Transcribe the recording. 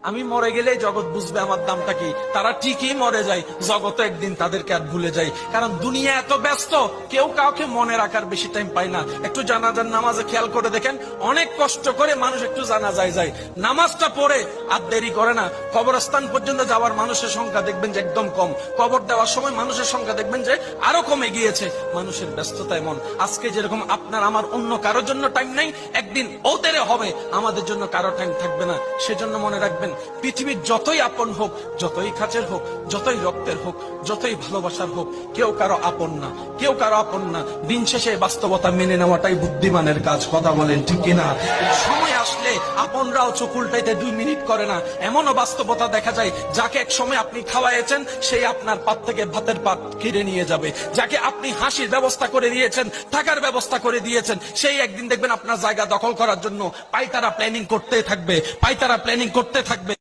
আমি মরে গেলে জগৎ বুঝবে আমার দামটা কি। তারা ঠিকই মরে যায়, জগৎ একদিন তাদেরকে আর ভুলে যায়। কারণ দুনিয়া এত ব্যস্ত, কেউ কাউকে মনে রাখার বেশি টাইম পায় না। একটু জানাজার নামাজে খেয়াল করে দেখেন, অনেক কষ্ট করে মানুষ একটু জানাজায় যায়, নামাজটা পড়ে আর দেরি করে না। কবরস্থান পর্যন্ত যাওয়ার মানুষের সংখ্যা দেখবেন যে একদম কম, কবর দেওয়ার সময় মানুষের সংখ্যা দেখবেন যে আরো কমে গিয়েছে। মানুষের ব্যস্ততা এমন, আজকে যেরকম আপনার আমার অন্য কারোর জন্য টাইম নাই, একদিন ওদের হবে আমাদের জন্য কারো টাইম থাকবে না। সেজন্য মনে রাখবেন, পৃথিবীর যতই আপন হোক, যতই কাছের হোক, যতই রক্তের হোক, যতই ভালোবাসার হোক, কেউ কারো আপন না, কেউ কারো আপন না। দিন শেষে বাস্তবতা মেনে নেওয়াটাই বুদ্ধিমানের কাজ। কথা বলেন ঠিক কিনা? সময় আসলে আপনরাও চোখ উল্টাইতে 2 মিনিট করে না। এমনও বাস্তবতা দেখা যায়, যাকে এক সময় আপনি খাওয়াইছেন সেই আপনার পাত থেকে ভাতের পাত কিনে নিয়ে যাবে। যাকে আপনি হাসির ব্যবস্থা করে দিয়েছেন, থাকার ব্যবস্থা করে দিয়েছেন, সেই একদিন দেখবেন আপনার জায়গা দখল করার জন্য পায়তারা প্ল্যানিং করতে থাকবে, পায়তারা প্ল্যানিং করতে থাকবে।